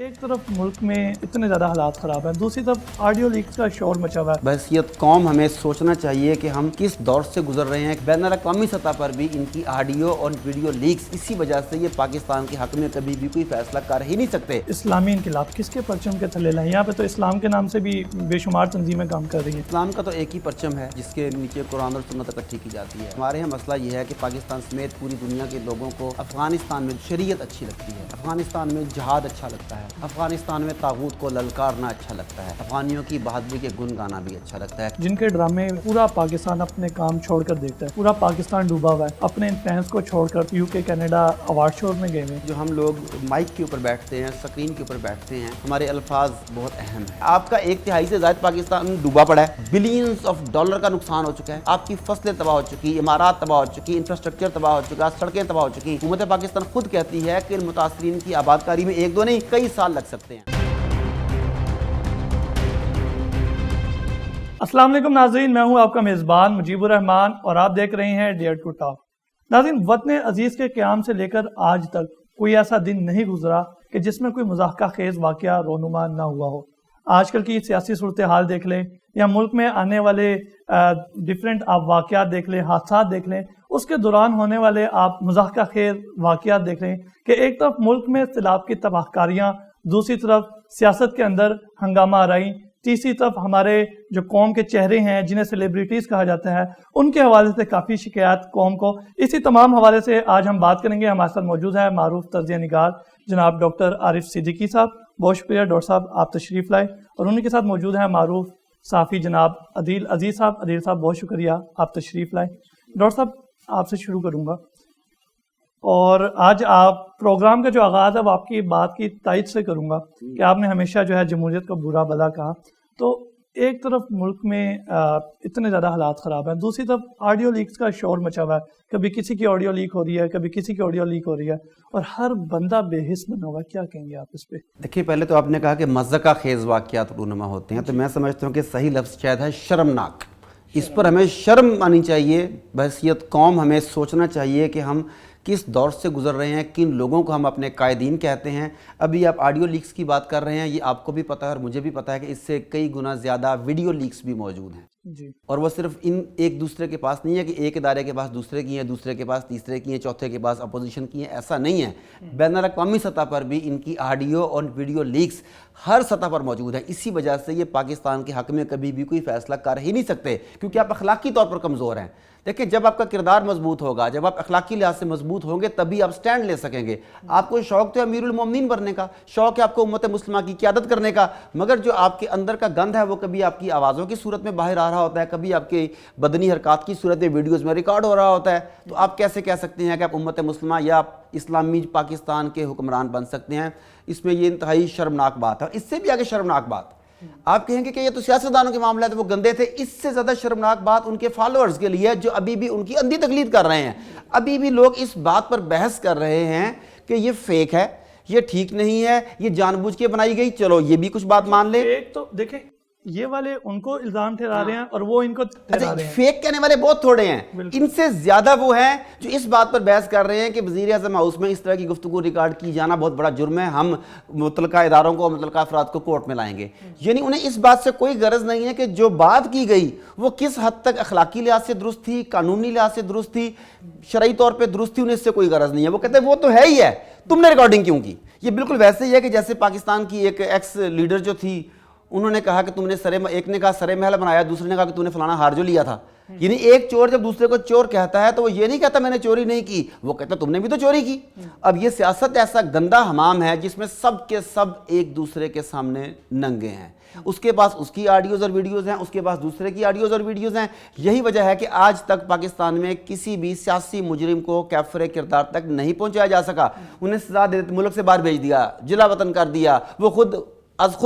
ایک طرف ملک میں اتنے زیادہ حالات خراب ہیں، دوسری طرف آڈیو لیکس کا شور مچا ہوا ہے۔ بحیثیت قوم ہمیں سوچنا چاہیے کہ ہم کس دور سے گزر رہے ہیں۔ بین الاقوامی سطح پر بھی ان کی آڈیو اور ویڈیو لیکس، اسی وجہ سے یہ پاکستان کے حق میں کبھی بھی کوئی فیصلہ کر ہی نہیں سکتے۔ اسلامی انقلاب کس کے پرچم کے تھلے لائیں؟ یہاں پہ تو اسلام کے نام سے بھی بے شمار تنظیمیں کام کر رہی ہیں۔ اسلام کا تو ایک ہی پرچم ہے جس کے نیچے قرآن اور سنت اکٹھی کی جاتی ہے۔ ہمارے یہاں مسئلہ یہ ہے کہ پاکستان سمیت پوری دنیا کے لوگوں کو افغانستان میں شریعت اچھی لگتی ہے، افغانستان میں جہاد اچھا لگتا ہے، افغانستان میں طاغوت کو للکارنا اچھا لگتا ہے، افغانیوں کی بہادری کے گن گانا بھی اچھا لگتا ہے۔ جن کے ڈرامے پورا پاکستان اپنے کام چھوڑ کر دیکھتا ہے، پورا پاکستان ڈوبا ہوا ہے، اپنے فینس کو چھوڑ کر یو کے کینیڈا اوارڈ شو میں گئے ہوئے ہیں۔ جو ہم لوگ مائک کے اوپر بیٹھتے ہیں، سکرین کے اوپر بیٹھتے ہیں، ہمارے الفاظ بہت اہم ہیں۔ آپ کا 1/3 سے زائد پاکستان ڈوبا پڑا ہے، بلینز آف ڈالر کا نقصان ہو چکا ہے، آپ کی فصلیں تباہ ہو چکی، عمارات تباہ ہو چکی، انفراسٹرکچر تباہ ہو چکا، سڑکیں تباہ ہو چکی۔ حکومت پاکستان خود کہتی ہے کہ ان متاثرین کی آبادکاری میں 1-2 نہیں کئی سال لگ سکتے ہیں۔ السلام علیکم ناظرین، میں ہوں آپ کا میزبان مجیب الرحمان اور آپ دیکھ رہے ہیں ڈیئر ٹو ٹاک۔ ناظرین، وطن عزیز کے قیام سے لے کر آج تک کوئی ایسا دن نہیں گزرا کہ جس میں کوئی مضحکہ خیز واقعہ رونما نہ ہوا ہو۔ آج کل کی سیاسی صورتحال دیکھ لیں یا ملک میں آنے والے ڈیفرنٹ آپ واقعات دیکھ لیں، حادثات دیکھ لیں، اس کے دوران ہونے والے آپ مضحکہ خیز واقعات دیکھ لیں کہ ایک طرف ملک میں سیلاب کی تباہ کاریاں، دوسری طرف سیاست کے اندر ہنگامہ آرائی، تیسری طرف ہمارے جو قوم کے چہرے ہیں جنہیں سیلیبریٹیز کہا جاتا ہے، ان کے حوالے سے کافی شکایات قوم کو۔ اسی تمام حوالے سے آج ہم بات کریں گے۔ ہمارے ساتھ موجود ہے معروف تجزیہ نگار جناب ڈاکٹر عارف صدیقی صاحب۔ بہت شکریہ ڈاکٹر صاحب آپ تشریف لائے، اور انہیں کے ساتھ موجود ہیں معروف صحافی جناب عدیل عزیز صاحب۔ عدیل صاحب بہت شکریہ آپ تشریف لائے۔ ڈاکٹر صاحب آپ سے شروع کروں گا، اور آج آپ پروگرام کا جو آغاز ہے وہ آپ کی بات کی تائید سے کروں گا کہ آپ نے ہمیشہ جو ہے جمہوریت کو برا بھلا کہا۔ تو ایک طرف ملک میں اتنے زیادہ حالات خراب ہیں، دوسری طرف آڈیو لیکس کا شور مچا ہوا ہے، کبھی کسی کی آڈیو لیک ہو رہی ہے، کبھی کسی کی آڈیو لیک ہو رہی ہے، اور ہر بندہ بے حس بنا ہوا ہے۔ کیا کہیں گے آپ اس پہ؟ دیکھیے، پہلے تو آپ نے کہا کہ مضحکہ خیز واقعات رونما ہوتے ہیں، تو میں سمجھتا ہوں کہ صحیح لفظ شاید ہے شرمناک۔ اس پر ہمیں شرم آنی چاہیے۔ بحیثیت قوم ہمیں سوچنا چاہیے کہ ہم کس دور سے گزر رہے ہیں، کن لوگوں کو ہم اپنے قائدین کہتے ہیں۔ ابھی آپ آڈیو لیکس کی بات کر رہے ہیں، یہ آپ کو بھی پتہ ہے اور مجھے بھی پتہ ہے کہ اس سے کئی گنا زیادہ ویڈیو لیکس بھی موجود ہیں جی، اور وہ صرف ان ایک دوسرے کے پاس نہیں ہے کہ ایک ادارے کے پاس دوسرے کی ہیں، دوسرے کے پاس تیسرے کی ہیں، چوتھے کے پاس اپوزیشن کی ہیں، ایسا نہیں ہے۔ بین الاقوامی سطح پر بھی ان کی آڈیو اور ویڈیو لیکس ہر سطح پر موجود ہیں، اسی وجہ سے یہ پاکستان کے حق میں کبھی بھی کوئی فیصلہ کر ہی نہیں سکتے، کیونکہ آپ اخلاقی طور پر کمزور ہیں۔ دیکھیں، جب آپ کا کردار مضبوط ہوگا، جب آپ اخلاقی لحاظ سے مضبوط ہوں گے، تبھی آپ سٹینڈ لے سکیں گے۔ آپ کو شوق تو امیر المومنین بننے کا، شوق ہے آپ کو امت مسلمہ کی قیادت کرنے کا، مگر جو آپ کے اندر کا گند ہے وہ کبھی آپ کی آوازوں کی صورت میں باہر آ رہا ہوتا ہے، کبھی آپ کے بدنی حرکات کی صورت میں ویڈیوز میں ریکارڈ ہو رہا ہوتا ہے۔ تو آپ کیسے کہہ سکتے ہیں کہ آپ امت مسلمہ یا آپ اسلامی پاکستان کے حکمران بن سکتے ہیں؟ اس میں یہ انتہائی شرمناک بات ہے۔ اس سے بھی آگے شرمناک بات، آپ کہیں گے کہ یہ تو سیاستدانوں کے معاملات وہ گندے تھے، اس سے زیادہ شرمناک بات ان کے فالوورز کے لیے جو ابھی بھی ان کی اندھی تقلید کر رہے ہیں۔ ابھی بھی لوگ اس بات پر بحث کر رہے ہیں کہ یہ فیک ہے، یہ ٹھیک نہیں ہے، یہ جان بوجھ کے بنائی گئی۔ چلو یہ بھی کچھ بات مان لیں۔ ایک تو دیکھیں، یہ والے ان کو الزام ٹھہرا رہے ہیں اور وہ ان کو ٹھہرا رہے ہیں۔ فیک کہنے والے بہت تھوڑے ہیں، ان سے زیادہ وہ ہیں جو اس بات پر بحث کر رہے ہیں کہ وزیر اعظم ہاؤس میں اس طرح کی گفتگو ریکارڈ کی جانا بہت بڑا جرم ہے، ہم متعلقہ اداروں کو، متعلقہ افراد کو کورٹ میں لائیں گے۔ یعنی انہیں اس بات سے کوئی غرض نہیں ہے کہ جو بات کی گئی وہ کس حد تک اخلاقی لحاظ سے درست تھی، قانونی لحاظ سے درست تھی، شرعی طور پہ درست تھی، انہیں اس سے کوئی غرض نہیں ہے۔ وہ کہتے ہیں وہ تو ہے ہی ہے، تم نے ریکارڈنگ کیوں کی؟ یہ بالکل ویسے ہی ہے کہ جیسے پاکستان کی ایک ایکس لیڈر جو تھی، انہوں نے کہا کہ تم نے ایک نے کہا سرے محل بنایا، دوسرے نے کہا کہ تم نے فلانا ہار جو لیا تھا۔ یعنی ایک چور جب دوسرے کو چور کہتا ہے تو وہ یہ نہیں کہتا میں نے چوری نہیں کی، وہ کہتا تم نے بھی تو چوری کی۔ اب یہ سیاست ایسا گندا حمام ہے جس میں سب کے سب ایک دوسرے کے سامنے ننگے ہیں۔ اس کے پاس اس کی آڈیوز اور ویڈیوز ہیں، اس کے پاس دوسرے کی آڈیوز اور ویڈیوز ہیں۔ یہی وجہ ہے کہ آج تک پاکستان میں کسی بھی سیاسی مجرم کو کیفر کردار تک نہیں پہنچایا جا سکا۔ انہیں سزا دے ملک سے باہر بھیج دیا، جلا وطن کر دیا، وہ خود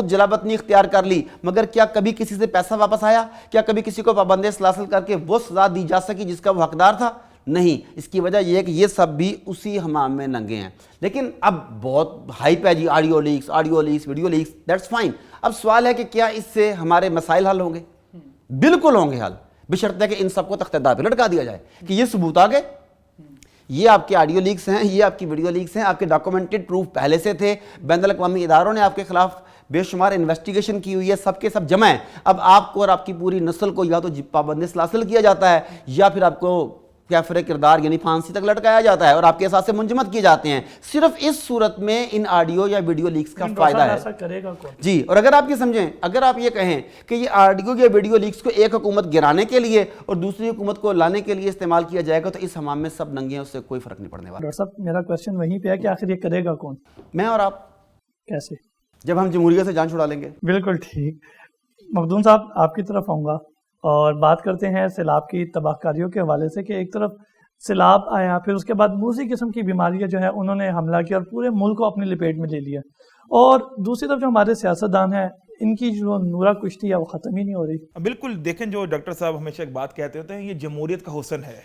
جلا وطنی اختیار کر لی، مگر کیا کبھی کسی سے پیسہ واپس آیا؟ کیا کبھی کسی کو پابند سلاسل کر کے وہ سزا دی جا سکی جس کا وہ حقدار تھا؟ نہیں۔ اس کی وجہ یہ ہے کہ یہ سب بھی اسی حمام میں ننگے ہیں۔ لیکن اب بہت ہائپ ہے جی، audio leaks, video leaks, that's fine. اب سوال ہے کہ کیا اس سے ہمارے مسائل حل ہوں گے؟ بالکل ہوں گے حل، بشرطے کہ ان سب کو تخت دار پہ لٹکا دیا جائے کہ یہ ثبوت آ گئے، یہ آپ کے آڈیو لیکس ہیں, یہ آپ کی ویڈیو لیکس ہیں, آپ کے ڈاکومنٹڈ پروف پہلے سے تھے, بین الاقوامی اداروں نے آپ کے خلاف بے شمار انویسٹیگیشن کی ہوئی ہے, سب کے سب جمع ہیں. اب آپ کو اور آپ کی پوری نسل کو یا تو پابند سلاسل کیا جاتا ہے یا پھر آپ کو کافر کردار یعنی پھانسی تک لٹکایا جاتا ہے اور آپ کے احساس سے منجمد کیے جاتے ہیں. صرف اس صورت میں ان آڈیو یا ویڈیو لیکس کا فائدہ ہے. جی, اور اگر آپ یہ سمجھیں, اگر آپ یہ کہیں کہ یہ آڈیو یا ویڈیو لیکس کو ایک حکومت گرانے کے لیے اور دوسری حکومت کو لانے کے لیے استعمال کیا جائے گا تو اس حمام میں سب ننگے ہیں, اس سے کوئی فرق نہیں پڑنے والا. ڈاکٹر صاحب میرا کویسچن وہیں پہ ہے کہ آخر یہ کرے گا کون؟ میں اور آپ. کیسے؟ جب ہم جمہوریت سے جان چھڑا لیں گے. بالکل ٹھیک. مخدوم صاحب آپ کی طرف آؤں گا اور بات کرتے ہیں سیلاب کی تباہ کاریوں کے حوالے سے کہ ایک طرف سیلاب آیا, پھر اس کے بعد موذی قسم کی بیماریاں جو ہے انہوں نے حملہ کیا اور پورے ملک کو اپنی لپیٹ میں لے لیا, اور دوسری طرف جو ہمارے سیاستدان ہیں ان کی جو نورہ کشتی ہے وہ ختم ہی نہیں ہو رہی. بالکل دیکھیں, جو ڈاکٹر صاحب ہمیشہ ایک بات کہتے ہوتے ہیں, یہ جمہوریت کا حسن ہے,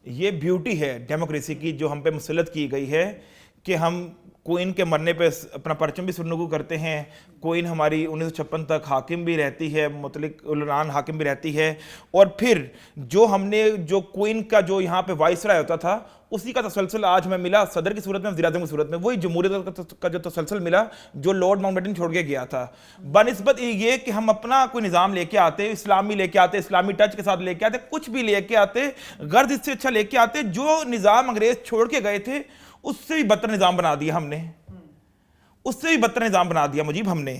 یہ بیوٹی ہے ڈیموکریسی کی جو ہم پہ مسلط کی گئی ہے کہ ہم کوئن کے مرنے پہ اپنا پرچم بھی سرنگو کرتے ہیں. کوئن ہماری 1956 تک حاکم بھی رہتی ہے, مطلق العنان حاکم بھی رہتی ہے, اور پھر جو ہم نے جو کوئن کا جو یہاں پہ وائسرائے ہوتا تھا اسی کا تسلسل آج ہمیں ملا, صدر کی صورت میں, وزیر اعظم کی صورت میں, وہی جمہوریت کا جو تسلسل ملا جو لارڈ ماؤنٹ بیٹن چھوڑ کے گیا تھا. بنسبت یہ کہ ہم اپنا کوئی نظام لے کے آتے, اسلامی لے کے آتے, اسلامی ٹچ کے ساتھ لے کے آتے, کچھ بھی لے کے آتے, غرض اس سے اچھا لے کے آتے, جو نظام انگریز چھوڑ کے گئے تھے اس سے بھی بدتر نظام بنا دیا ہم نے, اس سے بھی بدتر نظام بنا دیا مجیب ہم نے.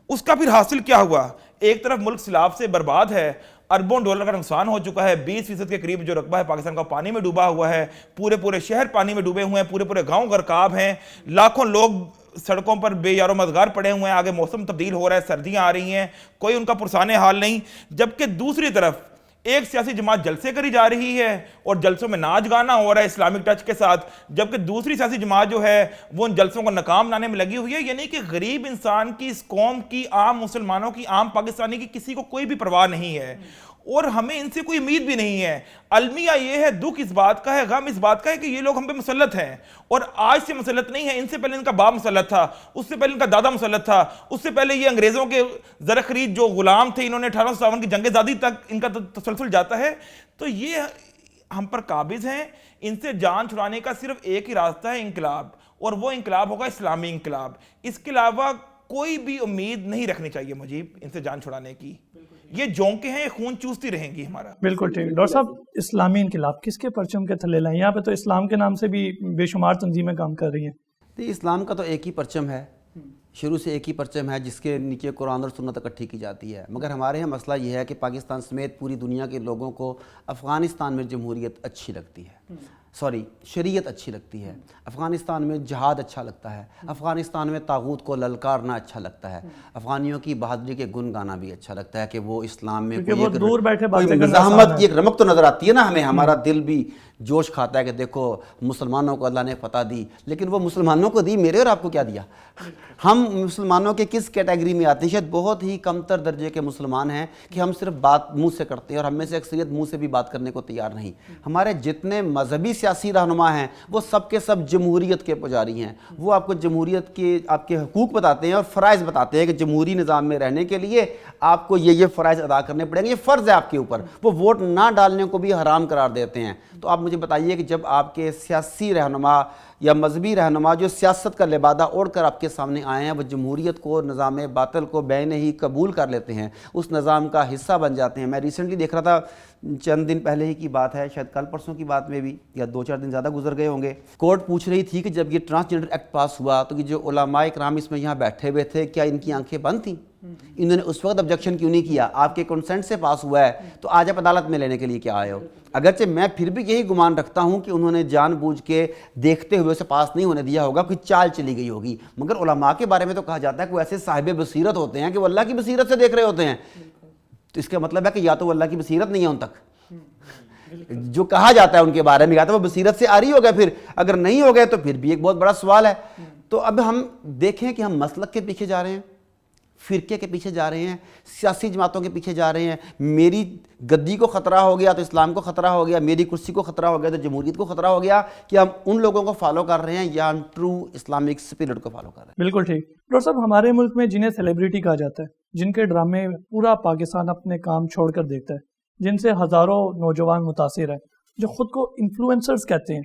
اس کا پھر حاصل کیا ہوا؟ ایک طرف ملک سیلاب سے برباد ہے, اربوں ڈالر کا نقصان ہو چکا ہے, 20% کے قریب جو رقبہ ہے پاکستان کا پانی میں ڈوبا ہوا ہے, پورے شہر پانی میں ڈوبے ہوئے ہیں, پورے گاؤں غرقاب ہیں, لاکھوں لوگ سڑکوں پر بے یار و مددگار پڑے ہوئے ہیں, آگے موسم تبدیل ہو رہا ہے, سردیاں آ رہی ہیں, کوئی ان کا پرسان حال نہیں. جبکہ دوسری طرف ایک سیاسی جماعت جلسے کری جا رہی ہے اور جلسوں میں ناچ گانا ہو رہا ہے اسلامک ٹچ کے ساتھ, جبکہ دوسری سیاسی جماعت جو ہے وہ ان جلسوں کو ناکام بنانے میں لگی ہوئی ہے. یعنی کہ غریب انسان کی, اس قوم کی, عام مسلمانوں کی, عام پاکستانی کی کسی کو کوئی بھی پرواہ نہیں ہے, اور ہمیں ان سے کوئی امید بھی نہیں ہے. المیہ یہ ہے, دکھ اس بات کا ہے, غم اس بات کا ہے کہ یہ لوگ ہم پہ مسلط ہیں, اور آج سے مسلط نہیں ہے, ان سے پہلے ان کا باپ مسلط تھا, اس سے پہلے ان کا دادا مسلط تھا, اس سے پہلے یہ انگریزوں کے زر خرید جو غلام تھے, انہوں نے 1857 کی جنگ آزادی تک ان کا تسلسل جاتا ہے. تو یہ ہم پر قابض ہیں. ان سے جان چھڑانے کا صرف ایک ہی راستہ ہے, انقلاب, اور وہ انقلاب ہوگا اسلامی انقلاب. اس کے علاوہ کوئی بھی امید نہیں رکھنی چاہیے مجیب ان سے جان چھڑانے کی. یہ جونکے ہیں, یہ خون چوستی رہیں گی ہمارا. بالکل ٹھیک. ڈاکٹر صاحب اسلامی انقلاب کس کے پرچم کے تھلے لائیں؟ یہاں پہ تو اسلام کے نام سے بھی بے شمار تنظیمیں کام کر رہی ہیں. اسلام کا تو ایک ہی پرچم ہے, شروع سے ایک ہی پرچم ہے جس کے نیچے قرآن اور سنت اکٹھی کی جاتی ہے. مگر ہمارے یہاں مسئلہ یہ ہے کہ پاکستان سمیت پوری دنیا کے لوگوں کو افغانستان میں جمہوریت اچھی لگتی ہے, شریعت اچھی لگتی ہے, افغانستان میں جہاد اچھا لگتا ہے, افغانستان میں طاغوت کو للکارنا اچھا لگتا ہے, افغانیوں کی بہادری کے گن گانا بھی اچھا لگتا ہے کہ وہ اسلام میں کوئی مزاحمت کی ایک رمق تو نظر آتی ہے نا ہمیں. ہمارا دل بھی جوش کھاتا ہے کہ دیکھو مسلمانوں کو اللہ نے فتح دی, لیکن وہ مسلمانوں کو دی, میرے اور آپ کو کیا دیا؟ ہم مسلمانوں کے کس کیٹیگری میں آتے ہیں؟ شاید بہت ہی کمتر درجے کے مسلمان ہیں کہ ہم صرف بات منہ سے کرتے ہیں, اور ہم میں سے اکثریت منہ سے بھی بات کرنے کو تیار نہیں. ہمارے جتنے مذہبی سیاسی رہنما ہیں وہ سب کے سب جمہوریت کے پجاری ہیں. وہ آپ کو جمہوریت کے آپ کے حقوق بتاتے ہیں اور فرائض بتاتے ہیں کہ جمہوری نظام میں رہنے کے لیے آپ کو یہ فرائض ادا کرنے پڑیں گے, یہ فرض ہے آپ کے اوپر. وہ ووٹ نہ ڈالنے کو بھی حرام قرار دیتے ہیں. تو آپ مجھے بتائیے کہ جب آپ کے سیاسی رہنما یا مذہبی رہنما جو سیاست کا لبادہ اوڑھ کر آپ کے سامنے آئے ہیں, وہ جمہوریت کو, نظام باطل کو بین ہی قبول کر لیتے ہیں, اس نظام کا حصہ بن جاتے ہیں. میں ریسنٹلی دیکھ رہا تھا, چند دن پہلے ہی کی بات ہے, شاید کل پرسوں کی بات میں بھی, یا 2-4 دن زیادہ گزر گئے ہوں گے. کورٹ پوچھ رہی تھی کہ جب یہ ٹرانسجنڈر ایکٹ پاس ہوا تو کہ جو علماء کرام اس میں یہاں بیٹھے ہوئے تھے, کیا ان کی آنکھیں بند تھیں؟ انہوں نے اس وقت آبجیکشن کیوں نہیں کیا؟ آپ کے کنسنٹ سے پاس ہوا ہے تو آج آپ عدالت میں لینے کے لیے کیا آئے ہو؟ اگرچہ میں پھر بھی یہی گمان رکھتا ہوں کہ انہوں نے جان بوجھ کے دیکھتے ہوئے اسے پاس نہیں ہونے دیا ہوگا, کوئی چال چلی گئی ہوگی. مگر علماء کے بارے میں تو کہا جاتا ہے کہ وہ ایسے صاحب بصیرت ہوتے ہیں کہ وہ اللہ کی بصیرت سے دیکھ رہے ہوتے ہیں. تو اس کا مطلب ہے کہ یا تو وہ اللہ کی بصیرت نہیں ہے ان تک, جو کہا جاتا ہے ان کے بارے میں, کہتا ہے وہ بصیرت سے آ رہی ہو گئے, پھر اگر نہیں ہو گئے تو پھر بھی ایک بہت بڑا سوال ہے. تو اب ہم دیکھیں کہ ہم مسلک کے پیچھے جا رہے ہیں, فرقے کے پیچھے جا رہے ہیں, سیاسی جماعتوں کے پیچھے جا رہے ہیں. میری گدی کو خطرہ ہو گیا تو اسلام کو خطرہ ہو گیا, میری کرسی کو خطرہ ہو گیا تو جمہوریت کو خطرہ ہو گیا. کہ ہم ان لوگوں کو فالو کر رہے ہیں یا ہم ٹرو اسلامک اسپرٹ کو فالو کر رہے ہیں؟ بالکل ٹھیک. ڈاکٹر صاحب ہمارے ملک میں جنہیں سیلیبریٹی کہا جاتا ہے, جن کے ڈرامے پورا پاکستان اپنے کام چھوڑ کر دیکھتا ہے, جن سے ہزاروں نوجوان متاثر ہیں, جو خود کو انفلوئنسرز کہتے ہیں,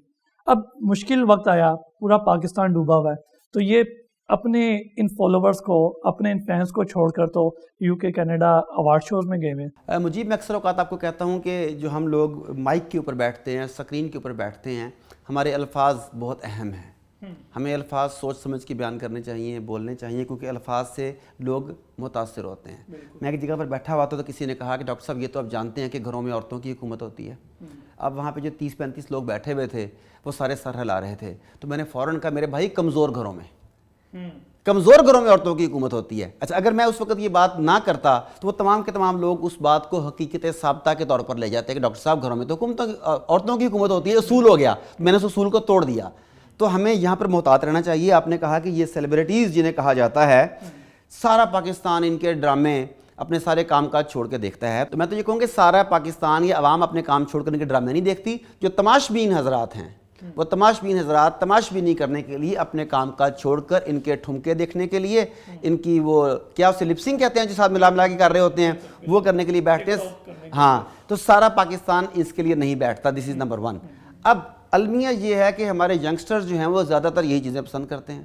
اب مشکل وقت آیا, پورا پاکستان ڈوبا ہوا ہے, تو یہ اپنے ان فالوورز کو, اپنے ان فینس کو چھوڑ کر تو یو کے کینیڈا ایوارڈ شوز میں گئے ہوئے. مجیب, میں اکثر اوقات آپ کو کہتا ہوں کہ جو ہم لوگ مائک کے اوپر بیٹھتے ہیں, سکرین کے اوپر بیٹھتے ہیں, ہمارے الفاظ بہت اہم ہیں. ہمیں الفاظ سوچ سمجھ کے بیان کرنے چاہیے, بولنے چاہیے, کیونکہ الفاظ سے لوگ متاثر ہوتے ہیں. میں ایک جگہ پر بیٹھا ہوا تھا تو کسی نے کہا کہ ڈاکٹر صاحب یہ تو آپ جانتے ہیں کہ گھروں میں عورتوں کی حکومت ہوتی ہے. اب وہاں پہ جو 30-35 لوگ بیٹھے ہوئے تھے وہ سارے سر ہلا رہے تھے, تو میں نے فوراً کہا میرے بھائی کمزور گھروں میں عورتوں کی حکومت ہوتی ہے. اچھا, اگر میں اس وقت یہ بات نہ کرتا تو وہ تمام کے تمام لوگ اس بات کو حقیقت ثابتہ کے طور پر لے جاتے کہ ڈاکٹر صاحب گھروں میں تو عورتوں کی حکومت ہوتی ہے, اصول ہو گیا, میں نے اس اصول کو توڑ دیا. تو ہمیں یہاں پر محتاط رہنا چاہیے. آپ نے کہا کہ یہ سیلیبریٹیز جنہیں کہا جاتا ہے, سارا پاکستان ان کے ڈرامے اپنے سارے کام کاج چھوڑ کے دیکھتا ہے. تو میں تو یہ کہوں کہ سارا پاکستان یا عوام اپنے کام چھوڑ کر ان کے ڈرامے نہیں دیکھتی. جو تماش بین حضرات ہیں وہ تماش بینی کرنے کے لیے اپنے کام کاج چھوڑ کر ان کے ٹھمکے دیکھنے کے لیے, ان کی وہ کیا اسے لپسنگ کہتے ہیں جو ساتھ ملا کے کر رہے ہوتے ہیں, وہ کرنے کے لیے بیٹھتے ہیں. ہاں, تو سارا پاکستان اس کے لیے نہیں بیٹھتا. دس از نمبر 1. اب المیہ یہ ہے کہ ہمارے ینگسٹرز جو ہیں وہ زیادہ تر یہی چیزیں پسند کرتے ہیں.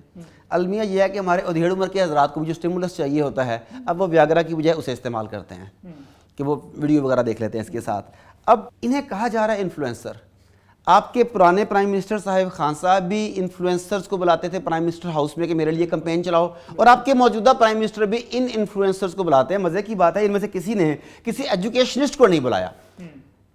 المیہ یہ ہے کہ ہمارے ادھیڑ عمر کے حضرات کو بھی جو اسٹیمولس چاہیے ہوتا ہے, اب وہ ویاگرا کی بجائے اسے استعمال کرتے ہیں کہ وہ ویڈیو وغیرہ دیکھ لیتے ہیں اس کے ساتھ. اب انہیں کہا جا رہا ہے انفلوئنسر. آپ کے پرانے پرائم منسٹر صاحب خان صاحب بھی انفلوئنسرز کو بلاتے تھے پرائم منسٹر ہاؤس میں کہ میرے لیے کمپین چلاؤ, اور آپ کے موجودہ پرائم منسٹر بھی ان انفلوئنسرز کو بلاتے ہیں. مزے کی بات ہے ان میں سے کسی نے کسی ایجوکیشنسٹ کو نہیں بلایا,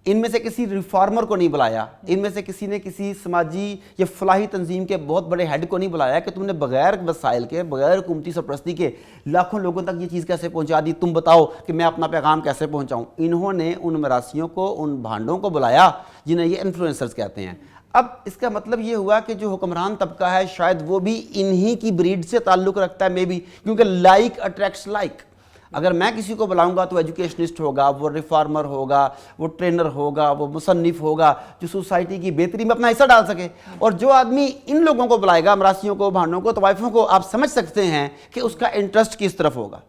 ان میں سے کسی ریفارمر کو نہیں بلایا, ان میں سے کسی نے کسی سماجی یا فلاحی تنظیم کے بہت بڑے ہیڈ کو نہیں بلایا کہ تم نے بغیر وسائل کے, بغیر حکومتی سرپرستی کے لاکھوں لوگوں تک یہ چیز کیسے پہنچا دی, تم بتاؤ کہ میں اپنا پیغام کیسے پہنچاؤں. انہوں نے ان مراسیوں کو, ان بھانڈوں کو بلایا جنہیں یہ انفلوئنسرز کہتے ہیں. اب اس کا مطلب یہ ہوا کہ جو حکمران طبقہ ہے شاید وہ بھی انہی کی بریڈ سے تعلق رکھتا ہے, میں بھی, کیونکہ لائک اٹریکٹس لائک. اگر میں کسی کو بلاؤں گا تو ایجوکیشنسٹ ہوگا, وہ ریفارمر ہوگا, وہ ٹرینر ہوگا, وہ مصنف ہوگا جو سوسائٹی کی بہتری میں اپنا حصہ ڈال سکے. اور جو آدمی ان لوگوں کو بلائے گا, مراسیوں کو, بھانڈوں کو, طوائفوں کو, آپ سمجھ سکتے ہیں کہ اس کا انٹرسٹ کس طرف ہوگا.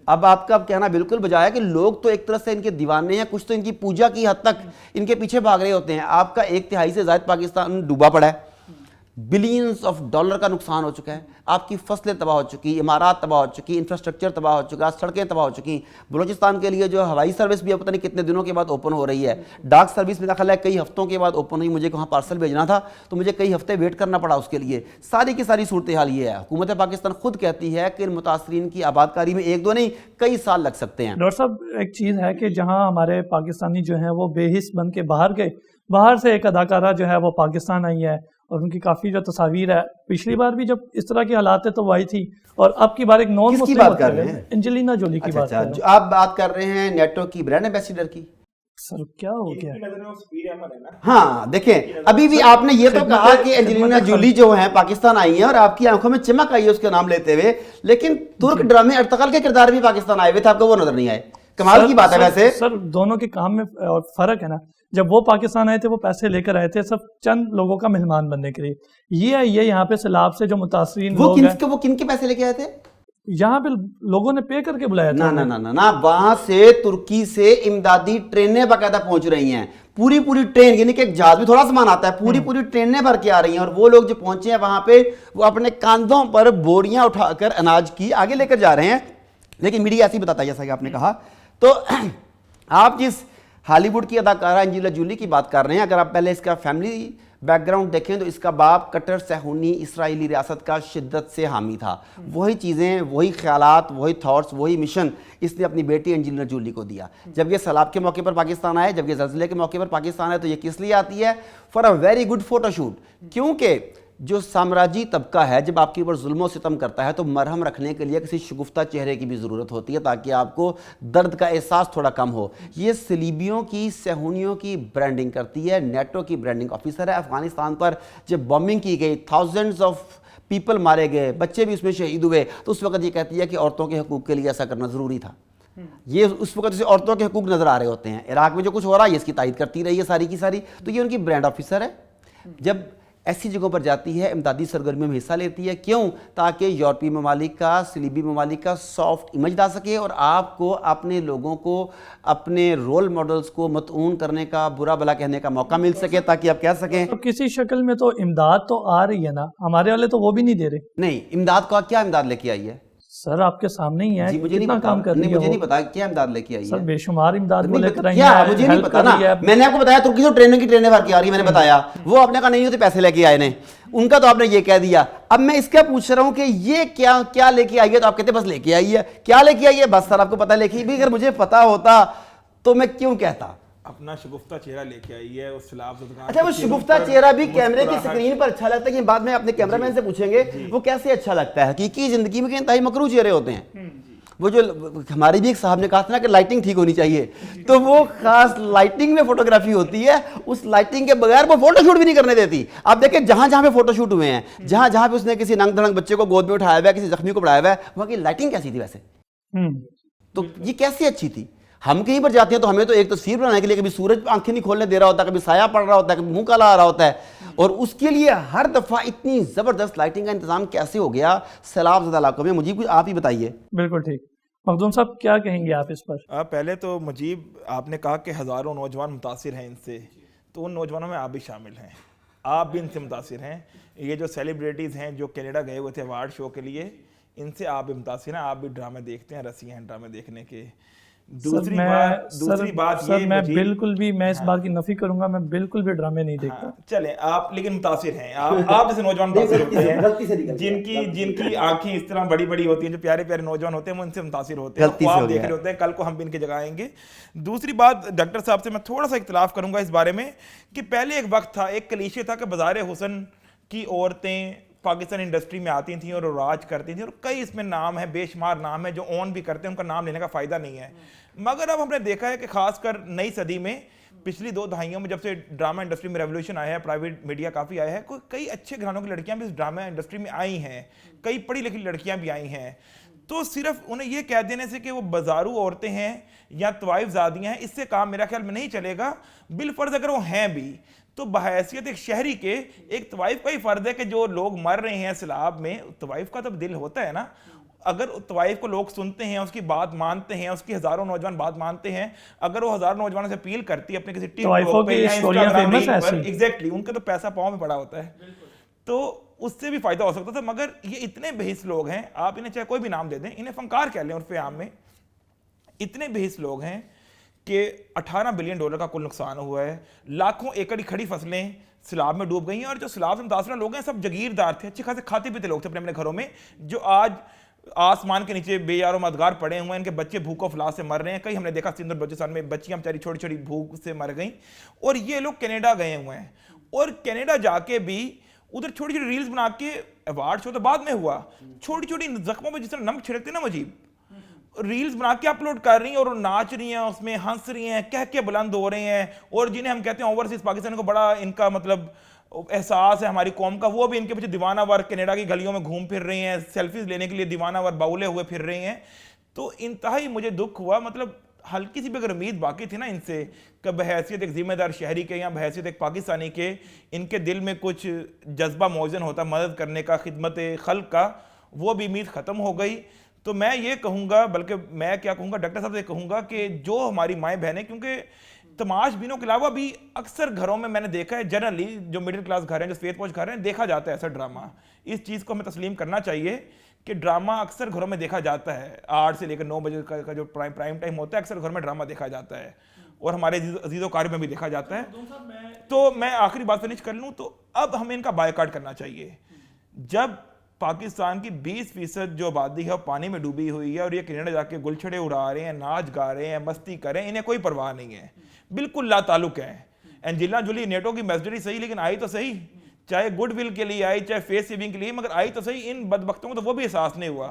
اب آپ کا کہنا بالکل بجا ہے کہ لوگ تو ایک طرح سے ان کے دیوانے ہیں, کچھ تو ان کی پوجا کی حد تک ان کے پیچھے بھاگ رہے ہوتے ہیں. آپ کا 1/3 سے زائد پاکستان ڈوبا پڑا ہے, بلینز آف ڈالر کا نقصان ہو چکا ہے, آپ کی فصلیں تباہ ہو چکی, عمارات تباہ ہو چکی, انفراسٹرکچر تباہ ہو چکا, سڑکیں تباہ ہو چکی. بلوچستان کے لیے جو ہوائی سروس بھی اب پتہ نہیں کتنے دنوں کے بعد اوپن ہو رہی ہے, ڈاک سروس میں داخل ہے کئی ہفتوں کے بعد اوپن ہوئی. مجھے وہاں پارسل بھیجنا تھا تو مجھے کئی ہفتے ویٹ کرنا پڑا اس کے لیے. ساری کی ساری صورتحال یہ ہے. حکومت پاکستان خود کہتی ہے کہ ان متاثرین کی آباد کاری میں 1-2 نہیں کئی سال لگ سکتے ہیں. ڈاکٹر صاحب, ایک چیز ہے کہ جہاں ہمارے پاکستانی جو ہیں وہ بے حس بن کے باہر گئے, باہر سے ایک اداکارہ جو ہے وہ پاکستان آئی ہے اور ان کی کافی جو تصاویر ہے, پچھلی بار بھی جب اس طرح کی حالات ہے تو وہ آئی تھی, اور اب کی بار ایک نان مسلم بات کر رہے ہیں, انجلینا جولی کی بات کر رہے ہیں. جو آپ بات کر رہے ہیں نیٹو کی برانڈ ایمبیسیڈر کی. سر کیا ہو گیا؟ ہاں دیکھیں, ابھی بھی آپ نے یہ تو کہا کہ انجلینا جولی جو ہیں پاکستان آئی ہیں اور آپ کی آنکھوں میں چمک آئی ہے اس کا نام لیتے ہوئے, لیکن ترک ڈرامے ارطغرل کے کردار بھی پاکستان آئے ہوئے تھے, آپ کو وہ نظر نہیں آئے. کمال کی بات ہے. ویسے سر دونوں کے کام میں فرق ہے نا, جب وہ پاکستان آئے تھے وہ پیسے لے کر آئے تھے صرف چند لوگوں کا مہمان بننے کے لیے. یہ یہاں پہ سیلاب سے جو متاثرین لوگ ہیں وہ کن کے پیسے لے کے آئے تھے؟ یہاں پہ لوگوں نے پے کر کے بلایا تھا. نہ وہاں سے ترکی سے امدادی ٹرینیں باقاعدہ پہنچ رہی ہیں, پوری ٹرین, یعنی کہ ایک جہاز بھی تھوڑا سامان آتا ہے, پوری ٹرینیں بھر کے آ رہی ہیں, اور وہ لوگ جو پہنچے ہیں وہاں پہ وہ اپنے کاندھوں پر بوریاں اٹھا کر اناج کی آگے لے کر جا رہے ہیں. لیکن میڈیا ایسی بتاتا ہے جیسا کہ آپ نے کہا. تو آپ جس ہالی ووڈ کی اداکارہ انجلینا جولی کی بات کر رہے ہیں, اگر آپ پہلے اس کا فیملی بیک گراؤنڈ دیکھیں تو اس کا باپ کٹر صہیونی اسرائیلی ریاست کا شدت سے حامی تھا. وہی چیزیں, وہی خیالات, وہی تھاٹس, وہی مشن اس نے اپنی بیٹی انجلینا جولی کو دیا. جب یہ سیلاب کے موقع پر پاکستان آئے, جب یہ زلزلے کے موقع پر پاکستان آئے, تو یہ کس لیے آتی ہے؟ For a very good photo shoot. کیونکہ جو سامراجی طبقہ ہے جب آپ کے اوپر ظلم و ستم کرتا ہے تو مرہم رکھنے کے لیے کسی شگفتہ چہرے کی بھی ضرورت ہوتی ہے تاکہ آپ کو درد کا احساس تھوڑا کم ہو. یہ صلیبیوں کی, صہیونیوں کی برانڈنگ کرتی ہے. نیٹو کی برانڈنگ آفیسر ہے. افغانستان پر جب بمبنگ کی گئی, تھاؤزنڈز آف پیپل مارے گئے, بچے بھی اس میں شہید ہوئے, تو اس وقت یہ کہتی ہے کہ عورتوں کے حقوق کے لیے ایسا کرنا ضروری تھا. یہ اس وقت اسے عورتوں کے حقوق نظر آ رہے ہوتے ہیں. عراق میں جو کچھ ہو رہا ہے یہ اس کی تائید کرتی رہی ہے ساری کی ساری. تو یہ ان کی برانڈ آفیسر ہے. جب ایسی جگہوں پر جاتی ہے, امدادی سرگرمیوں میں حصہ لیتی ہے. کیوں؟ تاکہ یورپی ممالک کا, صلیبی ممالک کا سافٹ امیج لا سکے اور آپ کو اپنے لوگوں کو اپنے رول ماڈلز کو مطعون کرنے کا, برا بلا کہنے کا موقع مل سکے, تاکہ آپ کہہ سکیں. تو کسی شکل میں تو امداد تو آ رہی ہے نا, ہمارے والے تو وہ بھی نہیں دے رہے. نہیں, امداد کا کیا امداد لے کے آئی ہے؟ سر آپ کے سامنے ہی ہے, مجھے کتنا کام کر رہی ہے. مجھے نہیں پتا کیا امداد لے کے آئی ہے. سر بے شمار امداد وہ لے کر آئی کیا ہے, مجھے نہیں پتا نا. میں نے آپ کو بتایا ترکی سے ٹرینوں کی ٹرینیں بھر کے آ رہی ہے, میں نے بتایا. وہ آپ نے کہا نہیں ہوتے پیسے لے کے آئے نے, ان کا تو آپ نے یہ کہہ دیا. اب میں اس کا پوچھ رہا ہوں کہ یہ کیا لے کے آئی ہے, تو آپ کہتے بس لے کے آئی ہے. کیا لے کے آئی ہے؟ بس سر آپ کو پتا لے کے بھی, اگر مجھے پتا ہوتا تو میں کیوں کہتا. اپنا شگفتہ چہرہ لے کے آئی ہے اس سیلاب زدگان. اچھا, وہ شگفتہ چہرہ بھی کیمرے کی سکرین پر اچھا لگتا ہے, یہ بعد میں اپنے کیمرہ مین سے پوچھیں گے وہ کیسے اچھا لگتا ہے. حقیقی زندگی میں انتہائی مکروہ چہرے ہوتے ہیں. وہ جو ہمارے بھی ایک صاحب نے کہا تھا نا کہ لائٹنگ ٹھیک ہونی چاہیے, تو وہ خاص لائٹنگ میں فوٹوگرافی ہوتی ہے, اس لائٹنگ کے بغیر وہ فوٹو شوٹ بھی نہیں کرنے دیتی. آپ دیکھیں جہاں جہاں پہ فوٹو شوٹ ہوئے ہیں, جہاں جہاں پہ اس نے کسی ننگ دھڑنگ بچے کو گود میں اٹھایا ہوا ہے, کسی زخمی کو پڑھایا ہوا ہے, وہاں کی لائٹنگ کیسی تھی ویسے؟ تو یہ کیسی اچھی تھی. ہم کہیں پر جاتے ہیں تو ہمیں تو ایک تصویر بنانے کے لیے کبھی سورج آنکھیں نہیں کھولنے دے رہا ہوتا, کبھی سایہ پڑ رہا ہوتا ہے, کبھی منہ کالا آ رہا ہوتا ہے, اور اس کے لیے ہر دفعہ اتنی زبردست لائٹنگ کا انتظام کیسے ہو گیا سیلاب زدہ علاقوں میں؟ مجھے آپ ہی بتائیے. بالکل ٹھیک. مخدوم صاحب کیا کہیں گے آپ اس پر؟ پہلے تو مجیب آپ نے کہا کہ ہزاروں نوجوان متاثر ہیں ان سے, تو ان نوجوانوں میں آپ بھی شامل ہیں, آپ بھی ان سے متاثر ہیں. یہ جو سیلیبریٹیز ہیں جو کینیڈا گئے ہوئے تھے ایوارڈ شو کے لیے, ان سے آپ بھی متاثر ہیں, آپ بھی ڈرامے دیکھتے ہیں, رسی ہیں ڈرامے دیکھنے کے. دوسری بات سر میں بالکل بھی, میں اس بات کی نفی کروں گا, میں بالکل بھی ڈرامے نہیں دیکھتا. چلیں آپ لیکن متاثر ہیں, آپ جیسے نوجوان متاثر ہوتے ہیں, جن کی آنکھیں اس طرح بڑی بڑی ہوتی ہیں, جو پیارے پیارے نوجوان ہوتے ہیں, وہ ان سے متاثر ہوتے ہیں, وہ آپ دیکھ رہے ہوتے ہیں, کل کو ہم بھی ان کی جگہ آئیں گے. دوسری بات, ڈاکٹر صاحب سے میں تھوڑا سا اختلاف کروں گا اس بارے میں کہ پہلے ایک وقت تھا, ایک کلیشے تھا کہ بازار حسن کی عورتیں پاکستان انڈسٹری میں آتی تھیں اور راج کرتی تھیں, اور کئی اس میں نام ہے, بے شمار نام ہے جو اون بھی کرتے ہیں, ان کا نام لینے کا فائدہ نہیں ہے. مگر اب ہم نے دیکھا ہے کہ خاص کر نئی صدی میں, پچھلی 2 دہائیوں میں جب سے ڈرامہ انڈسٹری میں ریولیوشن آیا ہے, پرائیویٹ میڈیا کافی آیا ہے, کئی اچھے گھرانوں کی لڑکیاں بھی اس ڈرامہ انڈسٹری میں آئی ہیں, کئی پڑھی لکھی لڑکیاں بھی آئی ہیں. تو صرف انہیں یہ کہہ دینے سے کہ وہ بازارو عورتیں ہیں یا طوائف زادیاں ہیں, اس سے کام میرا خیال میں نہیں چلے گا. بالفرض اگر وہ ہیں بھی, تو بحیثیت ایک شہری کے ایک طوائف کا ہی فرض ہے کہ جو لوگ مر رہے ہیں سیلاب میں, طوائف کا تو دل ہوتا ہے نا. اگر طوائف کو لوگ سنتے ہیں, اس کی بات مانتے ہیں, اس کی ہزاروں نوجوان بات مانتے ہیں, اگر وہ ہزاروں نوجوانوں سے اپیل کرتی ہے اپنے کسی ٹک ٹاک پہ یا انسٹاگرام پر, ایگزیکٹلی ان کا تو پیسہ پاؤں میں پڑا ہوتا ہے, تو اس سے بھی فائدہ ہو سکتا تھا. مگر یہ اتنے بہیس لوگ ہیں, آپ انہیں چاہے کوئی بھی نام دے دیں, انہیں فنکار کہہ لیں عرف عام میں, اتنے بہیس لوگ ہیں کہ $18 بلین کا کل نقصان ہوا ہے, لاکھوں ایکڑ کی کھڑی فصلیں سیلاب میں ڈوب گئی ہیں, اور جو سیلاب سے متاثرہ لوگ ہیں سب جگیردار تھے, اچھے خاصے کھاتے پیتے لوگ تھے اپنے اپنے گھروں میں, جو آج آسمان کے نیچے بے یار و مددگار پڑے ہوئے ہیں, ان کے بچے بھوک و افلاس سے مر رہے ہیں. کئی ہم نے دیکھا سندھ اور بلوچستان میں بچیاں بیچاری چھوٹی چھوٹی بھوک سے مر گئیں, اور یہ لوگ کینیڈا گئے ہوئے ہیں, اور کینیڈا جا کے بھی ادھر چھوٹی چھوٹی ریلز بنا کے, ایوارڈ شو تو بعد میں ہوا, چھوٹی چھوٹی زخموں پہ جس طرح نمک چھڑکتے نا مجیب, ریلز بنا کے اپلوڈ کر رہی ہیں, اور ناچ رہی ہیں, اس میں ہنس رہی ہیں, کہہ کے بلند ہو رہے ہیں, اور جنہیں ہم کہتے ہیں اوورسیز پاکستان کو بڑا ان کا مطلب احساس ہے ہماری قوم کا, وہ بھی ان کے پیچھے دیوانہ ور کینیڈا کی گلیوں میں گھوم پھر رہے ہیں, سیلفیز لینے کے لیے دیوانہ ور باولے ہوئے پھر رہے ہیں. تو انتہائی مجھے دکھ ہوا, مطلب ہلکی سی بھی اگر امید باقی تھی نا ان سے کہ بحیثیت ایک ذمہ دار شہری کے یا بحیثیت ایک پاکستانی کے ان کے دل میں کچھ جذبہ موزن ہوتا مدد کرنے کا, خدمت خلق کا, وہ بھی امید ختم ہو گئی. تو میں یہ کہوں گا, بلکہ میں کیا کہوں گا, ڈاکٹر صاحب سے کہوں گا کہ جو ہماری مائیں بہنیں, کیونکہ تماش بینوں کے علاوہ بھی اکثر گھروں میں نے دیکھا ہے, جنرلی جو مڈل کلاس گھر ہیں, جو سفید پوش گھر ہیں, دیکھا جاتا ہے ایسا ڈرامہ. اس چیز کو ہمیں تسلیم کرنا چاہیے کہ ڈرامہ اکثر گھروں میں دیکھا جاتا ہے, 8 سے لے کر 9 بجے کا جو پرائم ٹائم ہوتا ہے, اکثر گھر میں ڈرامہ دیکھا جاتا ہے, اور ہمارے عزیز و قارب میں بھی دیکھا جاتا ہے. تو میں آخری بات فنش کر لوں, تو اب ہمیں ان کا بائیکاٹ کرنا چاہیے. جب پاکستان کی 20% جو آبادی ہے پانی میں ڈوبی ہوئی ہے, اور یہ کینیڈا جا کے گلچھڑے اڑا رہے ہیں, ناچ گا رہے ہیں, مستی کر رہے ہیں, انہیں کوئی پرواہ نہیں ہے, بالکل لا تعلق ہے. اینجلینا جولی نیٹو کی میسجری صحیح, لیکن آئی تو صحیح, چاہے گڈ ول کے لیے آئی, چاہے فیس سیونگ کے لیے, مگر آئی تو صحیح. ان بدبختوں کو تو وہ بھی احساس نہیں ہوا.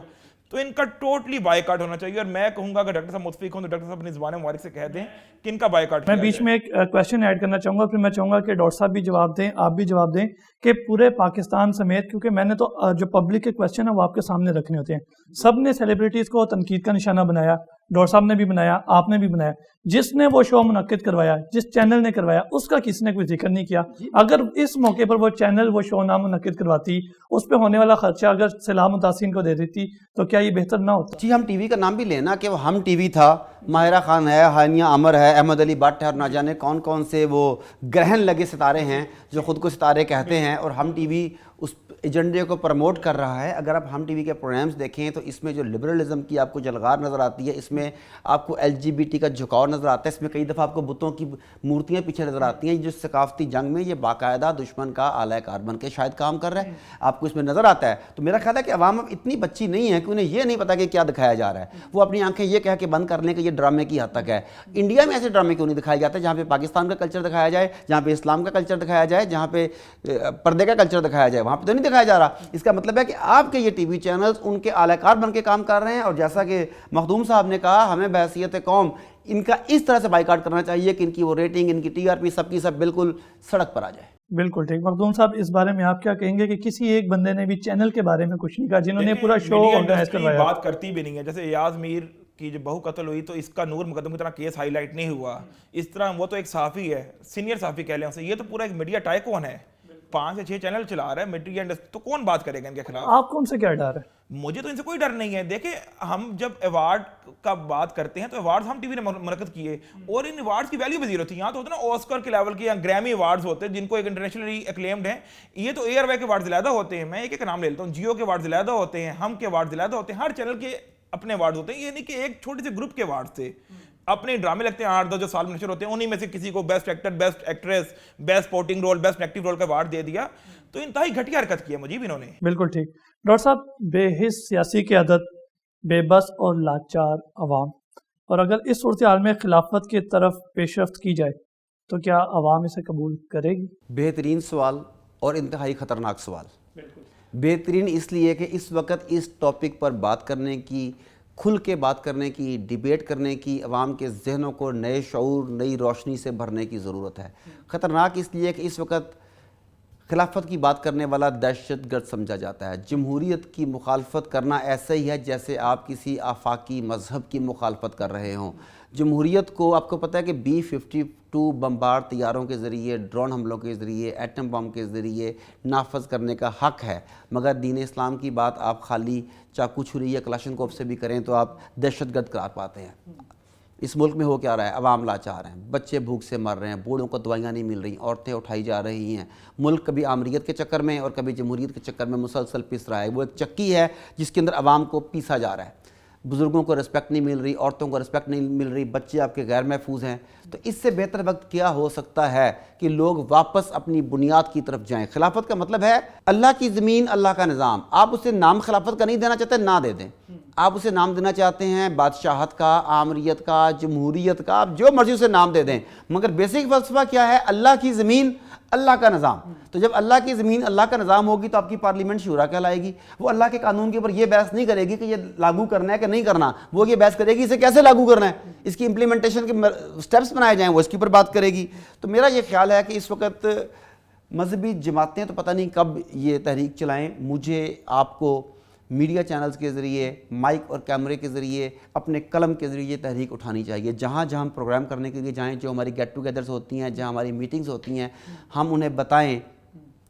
تو ان کا ٹوٹلی بائیکاٹ ہونا چاہیے, اور میں کہوں گا اگر ڈاکٹر صاحب متفق ہوں تو ڈاکٹر صاحب اپنی زبان مبارک سے کہہ دیں کہ ان کا بائیکاٹ. میں بیچ میں ایک کویشچن ایڈ کرنا چاہوں گا, پھر میں چاہوں گا کہ ڈاکٹر صاحب بھی جواب دیں, آپ بھی جواب دیں, کہ پورے پاکستان سمیت, کیونکہ میں نے تو جو پبلک کے کویشچن ہیں وہ آپ کے سامنے رکھنے ہوتے ہیں, سب نے سیلیبریٹیز کو تنقید کا نشانہ بنایا, ڈاکٹر صاحب نے بھی بنایا, آپ نے بھی بنایا, جس نے وہ شو منعقد کروایا, جس چینل نے کروایا, اس کا کسی نے کوئی ذکر نہیں کیا. اگر اس موقع پر وہ چینل وہ شو نہ منعقد کرواتی, اس پہ ہونے والا خرچہ اگر سلام متاثرین کو دے دیتی, تو کیا یہ بہتر نہ ہوتا؟ جی ہم ٹی وی کا نام بھی لینا کہ وہ ہم ٹی وی تھا, ماہرہ خان ہے, ہانیہ عامر ہے, احمد علی بٹ ہے, اور نہ جانے کون کون سے وہ گرہن لگے ستارے ہیں جو خود کو ستارے کہتے ہیں, اور ہم ٹی وی اس ایجنڈے کو پروموٹ کر رہا ہے. اگر آپ ہم ٹی وی کے پروگرامز دیکھیں تو اس میں جو لبرلزم کی آپ کو جلغار نظر آتی ہے, اس میں آپ کو LGBT کا جھکاؤ نظر آتا ہے, اس میں کئی دفعہ آپ کو بتوں کی مورتیاں پیچھے نظر آتی ہیں. جو ثقافتی جنگ میں یہ باقاعدہ دشمن کا آلہ کار بن کے شاید کام کر رہا ہے, آپ کو اس میں نظر آتا ہے. تو میرا خیال ہے کہ عوام اب اتنی بچی نہیں ہے کہ انہیں یہ نہیں پتا کہ کیا دکھایا جا رہا ہے. وہ اپنی آنکھیں یہ کہہ کے بند کر لیں کہ یہ ڈرامے کی حد تک ہے. انڈیا میں ایسے ڈرامے کیوں نہیں دکھائے جاتے جہاں پہ پاکستان کا کلچر دکھایا جائے, جہاں پہ اسلام کا کلچر دکھایا جائے, جہاں پہ پردے کا کلچر دکھایا جائے؟ وہاں پہ تو نہیں دکھایا جا رہا. اس کا مطلب ہے کہ آپ کے یہ ٹی وی چینلز ان کے اعلی کار بن کے کام کر رہے ہیں. اور جیسا کہ مخدوم صاحب نے کہا, ہمیں بحیثیت قوم ان کا اس طرح سے بائیکاٹ کرنا چاہیے کہ ان کی وہ ریٹنگ, ان کی TRP سب کی سب بالکل سڑک پر آ جائے. بالکل ٹھیک. مخدوم صاحب, اس بارے میں آپ کیا کہیں گے کہ کسی ایک بندے نے بھی چینل کے بارے میں کچھ نہیں کہا جنہوں نے پورا شو آرگنائز کروایا؟ بات کرتی بھی نہیں ہے. جیسے ایاز میر کی جو بہو قتل ہوئی تو اس کا نور مقدم کی طرح کیس ہائی لائٹ نہیں ہوا. اس طرح وہ تو ایک صحافی ہے, سینئر صحافی کہہ لیں اسے, یہ تو پورا ایک میڈیا ٹائکون ہے, 5 سے 6 چینل چلا رہا ہے میڈیا انڈسٹری, تو کون بات کرے گا ان کے خلاف؟ آپ کو ان سے کیا ڈر ہے؟ مجھے تو ان سے کوئی ڈر نہیں ہے. دیکھیں, ہم جب ایوارڈ کا بات کرتے ہیں تو ایوارڈز ہم ٹی وی نے منعقد کیے, اور ان ایوارڈز کی ویلیو بھی زیرو تھی. یہاں تو ہوتا ہے نا آسکر کے لیول کے یا گریمی ایوارڈز ہوتے ہیں جن کو ایک انٹرنیشنلی ایکلیمڈ ہیں. یہ تو ایئر وے کے ایوارڈز علیحدہ ہوتے ہیں, میں ایک ایک نام لے لیتا ہوں. جیو کے ایوارڈز علیحدہ ہوتے ہیں, ہم کے ایوارڈز علیحدہ ہوتے ہیں, ہر چینل کے اپنے ایوارڈز ہوتے ہیں. یہ نہیں کہ ایک چھوٹے سے گروپ کے ایوارڈز تھے, اپنے ڈرامے لگتے ہیں 8-10 جو سال میں نشر ہوتے ہیں, انہی میں سے کسی کو best actor, best actress, best supporting role, best negative role کا ایوارڈ دے دیا. تو انتہائی گھٹیا حرکت کی ہے مجیب انہوں نے. بالکل ٹھیک. ڈاکٹر صاحب, بے حس سیاسی قیادت, بے بس اور لاچار عوام, اور اگر اس صورتحال میں خلافت کی طرف پیش رفت کی جائے تو کیا عوام اسے قبول کرے گی؟ بہترین سوال اور انتہائی خطرناک سوال. بہترین اس لیے کہ اس وقت اس ٹاپک پر بات کرنے کی, کھل کے بات کرنے کی, ڈیبیٹ کرنے کی, عوام کے ذہنوں کو نئے شعور, نئی روشنی سے بھرنے کی ضرورت ہے. خطرناک اس لیے کہ اس وقت خلافت کی بات کرنے والا دہشت گرد سمجھا جاتا ہے. جمہوریت کی مخالفت کرنا ایسا ہی ہے جیسے آپ کسی آفاقی مذہب کی مخالفت کر رہے ہوں. جمہوریت کو آپ کو پتہ ہے کہ B-52 بمبار طیاروں کے ذریعے, ڈرون حملوں کے ذریعے, ایٹم بم کے ذریعے نافذ کرنے کا حق ہے, مگر دین اسلام کی بات آپ خالی چاقو چھری یا کلاشنکوف سے بھی کریں تو آپ دہشت گرد قرار پاتے ہیں. اس ملک میں ہو کیا رہا ہے؟ عوام لاچار ہیں, بچے بھوک سے مر رہے ہیں, بوڑھوں کو دوائیاں نہیں مل رہی, عورتیں اٹھائی جا رہی ہیں. ملک کبھی آمریت کے چکر میں اور کبھی جمہوریت کے چکر میں مسلسل پس رہا ہے. وہ ایک چکی ہے جس کے اندر عوام کو پیسا جا رہا ہے. بزرگوں کو رسپیکٹ نہیں مل رہی, عورتوں کو رسپیکٹ نہیں مل رہی, بچے آپ کے غیر محفوظ ہیں. تو اس سے بہتر وقت کیا ہو سکتا ہے کہ لوگ واپس اپنی بنیاد کی طرف جائیں. خلافت کا مطلب ہے اللہ کی زمین, اللہ کا نظام. آپ اسے نام خلافت کا نہیں دینا چاہتے, نہ دے دیں. آپ اسے نام دینا چاہتے ہیں بادشاہت کا, آمریت کا, جمہوریت کا, آپ جو مرضی اسے نام دے دیں, مگر بیسک فلسفہ کیا ہے؟ اللہ کی زمین, اللہ کا نظام. تو جب اللہ کی زمین, اللہ کا نظام ہوگی تو آپ کی پارلیمنٹ شورا کہلائے گی. وہ اللہ کے قانون کے اوپر یہ بحث نہیں کرے گی کہ یہ لاگو کرنا ہے کہ نہیں کرنا, وہ یہ بحث کرے گی اسے کیسے لاگو کرنا ہے, اس کی امپلیمنٹیشن کے سٹیپس بنائے جائیں, وہ اس کے اوپر بات کرے گی. تو میرا یہ خیال ہے کہ اس وقت مذہبی جماعتیں تو پتہ نہیں کب یہ تحریک چلائیں. مجھے, آپ کو میڈیا چینلز کے ذریعے, مائک اور کیمرے کے ذریعے, اپنے قلم کے ذریعے تحریک اٹھانی چاہیے. جہاں جہاں ہم پروگرام کرنے کے لیے جائیں, جو ہماری گیٹ ٹوگیدرز ہوتی ہیں, جہاں ہماری میٹنگز ہوتی ہیں, ہم انہیں بتائیں,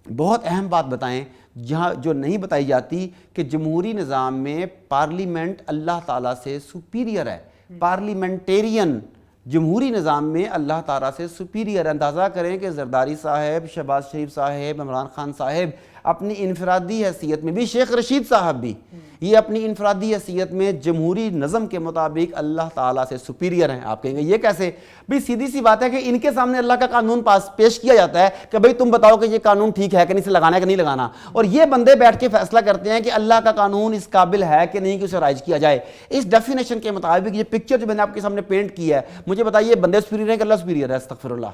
بہت اہم بات بتائیں جہاں جو نہیں بتائی جاتی, کہ جمہوری نظام میں پارلیمنٹ اللہ تعالیٰ سے سپیریئر ہے. پارلیمنٹیرین جمہوری نظام میں اللہ تعالیٰ سے سپیریئر. اندازہ کریں کہ زرداری صاحب, شہباز شریف صاحب, عمران خان صاحب اپنی انفرادی حیثیت میں بھی, شیخ رشید صاحب بھی, یہ اپنی انفرادی حیثیت میں جمہوری نظم کے مطابق اللہ تعالیٰ سے سپیریئر ہیں. آپ کہیں گے یہ کیسے؟ بھئی سیدھی سی بات ہے کہ ان کے سامنے اللہ کا قانون پیش کیا جاتا ہے کہ بھئی تم بتاؤ کہ یہ قانون ٹھیک ہے کہ نہیں, اسے لگانا ہے کہ نہیں لگانا, اور یہ بندے بیٹھ کے فیصلہ کرتے ہیں کہ اللہ کا قانون اس قابل ہے کہ نہیں کہ اسے رائج کیا جائے. اس ڈیفینیشن کے مطابق یہ پکچر جو میں نے آپ کے سامنے پینٹ کی ہے, مجھے بتائیے بندے سپیریئر ہیں کہ اللہ سپیریئر ہے؟ استغفر اللہ.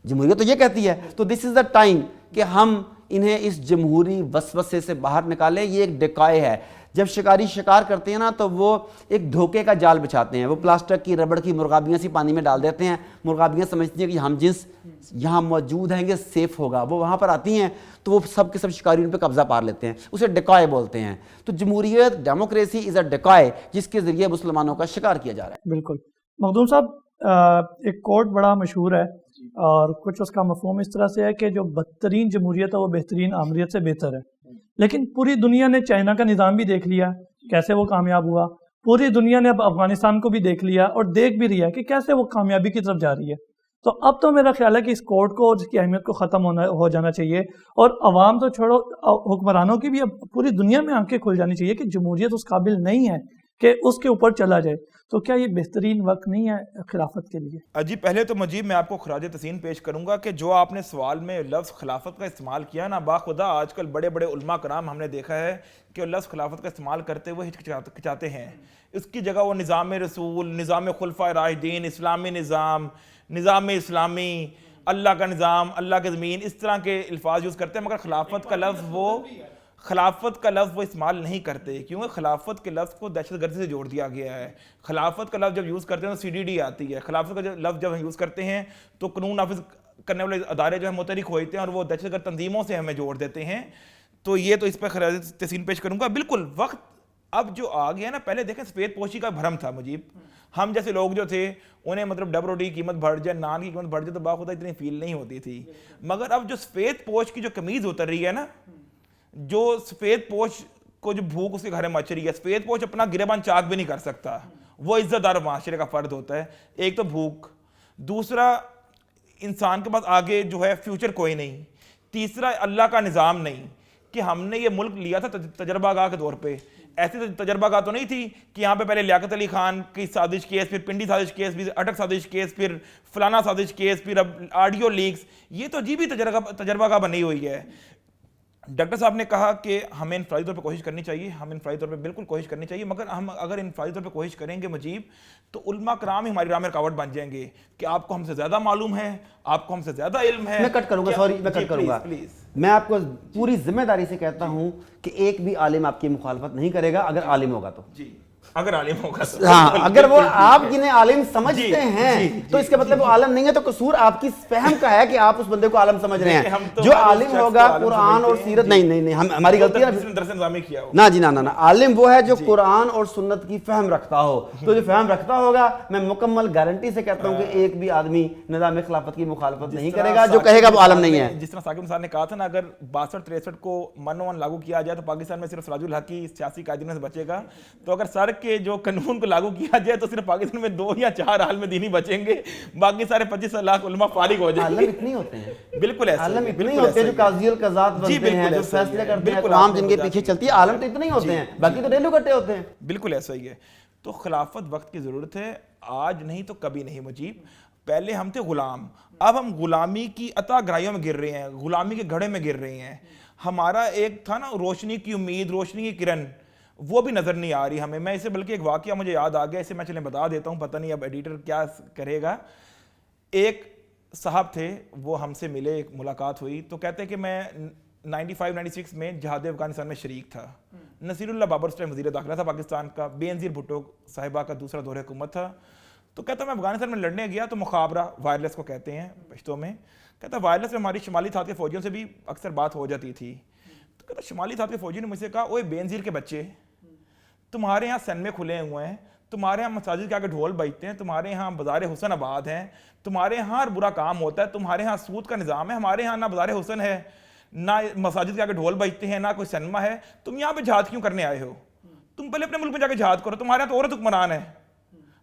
جمہوریت تو یہ کہتی ہے. تو دس از دا ٹائم کہ ہم انہیں اس جمہوری وسوسے سے باہر نکالیں. یہ ایک ڈکائے ہے. جب شکاری شکار کرتے ہیں نا تو وہ ایک دھوکے کا جال بچھاتے ہیں, وہ پلاسٹک کی ربڑ کی مرغابیاں سی پانی میں ڈال دیتے ہیں, مرغابیاں سمجھتی ہیں کہ ہم جنس یہاں موجود ہیں, یہ سیف ہوگا, وہ وہاں پر آتی ہیں تو وہ سب کے سب شکاری ان پہ قبضہ پار لیتے ہیں, اسے ڈکائے بولتے ہیں. تو جمہوریت, ڈیموکریسی از اے ڈکائے جس کے ذریعے مسلمانوں کا شکار کیا جا رہا ہے. بالکل. مخدوم صاحب, ایک کوٹ بڑا مشہور ہے اور کچھ اس کا مفہوم اس طرح سے ہے کہ جو بدترین جمہوریت ہے وہ بہترین آمریت سے بہتر ہے. لیکن پوری دنیا نے چائنا کا نظام بھی دیکھ لیا کیسے وہ کامیاب ہوا, پوری دنیا نے اب افغانستان کو بھی دیکھ لیا اور دیکھ بھی رہی ہے کہ کیسے وہ کامیابی کی طرف جا رہی ہے. تو اب تو میرا خیال ہے کہ اس کوڈ کو اور اس کی اہمیت کو ختم ہو جانا چاہیے, اور عوام تو چھوڑو, حکمرانوں کی بھی اب پوری دنیا میں آنکھیں کھل جانی چاہیے کہ جمہوریت اس قابل نہیں ہے کہ اس کے اوپر چلا جائے. تو کیا یہ بہترین وقت نہیں ہے خلافت کے لیے؟ جی پہلے تو مجیب میں آپ کو خراج تحسین پیش کروں گا کہ جو آپ نے سوال میں لفظ خلافت کا استعمال کیا نا, باخدا آج کل بڑے بڑے علماء کرام ہم نے دیکھا ہے کہ وہ لفظ خلافت کا استعمال کرتے ہوئے ہچکچاتے ہیں. اس کی جگہ وہ نظام رسول, نظام خلفائے راشدین, اسلامی نظام, نظام اسلامی, اللہ کا نظام, اللہ کے زمین, اس طرح کے الفاظ یوز کرتے ہیں, مگر خلافت کا لفظ وہ استعمال نہیں کرتے, کیونکہ خلافت کے لفظ کو دہشت گردی سے جوڑ دیا گیا ہے. خلافت کا لفظ جب یوز کرتے ہیں تو CDD آتی ہے. خلافت کا لفظ جب ہم یوز کرتے ہیں تو قانون نافذ کرنے والے ادارے جو ہیں متحرک ہوتے ہیں اور وہ دہشت گرد تنظیموں سے ہمیں جوڑ دیتے ہیں. تو یہ تو اس پہ خراج تحسین پیش کروں گا. بالکل وقت اب جو آ گیا نا, پہلے دیکھیں سفید پوشی کا بھرم تھا مجیب, ہم جیسے لوگ جو تھے انہیں مطلب ڈب روٹی کی قیمت بڑھ جائے, نان کی قیمت بڑھ جائے تو باخدا اتنی فیل نہیں ہوتی تھی. مگر اب جو سفید پوش کی جو قمیض اتر رہی ہے نا, جو سفید پوش کو جو بھوک اس کے گھر میں مچ رہی ہے, سفید پوش اپنا گریبان چاک بھی نہیں کر سکتا, وہ عزت دار معاشرے کا فرد ہوتا ہے. ایک تو بھوک, دوسرا انسان کے پاس آگے جو ہے فیوچر کوئی نہیں, تیسرا اللہ کا نظام نہیں کہ ہم نے یہ ملک لیا تھا تجربہ گاہ کے طور پہ. ایسی تجربہ گاہ تو نہیں تھی کہ یہاں پہ پہلے لیاقت علی خان کی سازش کیس, پھر پنڈی سازش کیس, پھر اٹک سازش کیس, پھر فلانا سازش کیس, پھر اب آڈیو لیکس. یہ تو عجیب ہی تجربہ گاہ بنی ہوئی ہے. ڈاکٹر صاحب نے کہا کہ ہمیں انفرادی طور پہ کوشش کرنی چاہیے, ہم انفرادی طور پہ بالکل کوشش کرنی چاہیے, مگر ہم اگر انفرادی طور پہ کوشش کریں گے مجیب تو علماء کرام ہی ہماری راہ میں رکاوٹ بن جائیں گے کہ آپ کو ہم سے زیادہ معلوم ہے, آپ کو ہم سے زیادہ علم ہے. میں کٹ کروں گا, سوری میں کٹ کروں گا. میں آپ کو پوری ذمہ داری سے کہتا ہوں کہ ایک بھی عالم آپ کی مخالفت نہیں کرے گا اگر عالم ہوگا تو. جی اگر عالم ہوگا تو, ہاں اگر وہ آپ جنہیں عالم سمجھتے ہیں تو اس کا مطلب وہ عالم نہیں ہے, تو قصور آپ کی فہم کا ہے کہ آپ اس بندے کو عالم سمجھ رہے ہیں. جو عالم ہوگا قرآن اور سیرت, نہیں ہماری غلطی ہے نا جی, نا عالم وہ ہے جو قرآن اور سنت کی فہم رکھتا ہو. تو جو فہم رکھتا ہوگا, میں مکمل گارنٹی سے کہتا ہوں کہ ایک بھی آدمی نظام خلافت کی مخالفت نہیں کرے گا. جو کہے گا وہ عالم نہیں ہے. جس طرح ثاقب نثار نے کہا تھا نا, اگر 62-63 کو 101 لاگو کیا جائے تو پاکستان میں صرف سراج الحق کی سیاسی قائدین سے بچے گا, تو اگر سر کے جو قانون کو لاگو کیا جائے تو صرف پاکستان میں 2 یا 4 عالم دینی بچیں گے, باقی سارے 25 لاکھ علماء فارغ ہو جائیں گے. عالم اتنے ہوتے ہیں, بالکل ایسا, عالم اتنے ہوتے ہیں جو قاضی القضات بنتے ہیں, جو فیصلے کرتے ہیں, عوام جن کے پیچھے چلتی ہے. عالم تو اتنے ہی ہوتے ہیں, باقی تو ریلو کٹے ہوتے ہیں. بالکل ایسا ہی ہے. تو خلافت وقت کی ضرورت ہے, آج نہیں تو کبھی نہیں مجیب. پہلے ہم تھے غلام, اب ہم غلامی کی عطا گرائیوں میں گر رہے ہیں, غلامی کے گھڑے میں گر رہے ہیں. ہمارا ایک تھا نا روشنی کی امید, روشنی کی کرن, وہ بھی نظر نہیں آ رہی ہمیں. میں اسے بلکہ ایک واقعہ مجھے یاد آ گیا, اسے میں چلیں بتا دیتا ہوں, پتہ نہیں اب ایڈیٹر کیا کرے گا. ایک صاحب تھے, وہ ہم سے ملے, ایک ملاقات ہوئی, تو کہتے کہ میں 95-96 میں جہاد افغانستان میں شریک تھا. نصیر اللہ بابر اس ٹائم وزیر داخلہ تھا پاکستان کا, بے نظیر بھٹو صاحبہ کا دوسرا دور حکومت تھا. تو کہتا میں افغانستان میں لڑنے گیا تو مخابرہ, وائرلیس کو کہتے ہیں پشتوں میں, کہتا وائرلیس میں ہماری شمالی تھات کے فوجیوں سے بھی اکثر بات ہو جاتی تھی. تو کہتا شمالی تھات کے فوجیوں نے مجھ سے کہا, اوے بے نظیر کے بچے, تمہارے یہاں سینمے کھلے ہوئے ہیں, تمہارے یہاں مساجد کے آگے ڈھول بجتے ہیں, تمہارے یہاں بازار حسن آباد ہیں, تمہارے یہاں ہر برا کام ہوتا ہے, تمہارے یہاں سود کا نظام ہے, ہمارے یہاں نہ بازار حسن ہے, نہ مساجد کے آگے ڈھول بجتے ہیں, نہ کوئی سینما ہے, تم یہاں پہ جہاد کیوں کرنے آئے ہو؟ تم پہلے اپنے ملک میں جا کے جہاد کرو, تمہارے یہاں تو عورت حکمران ہے,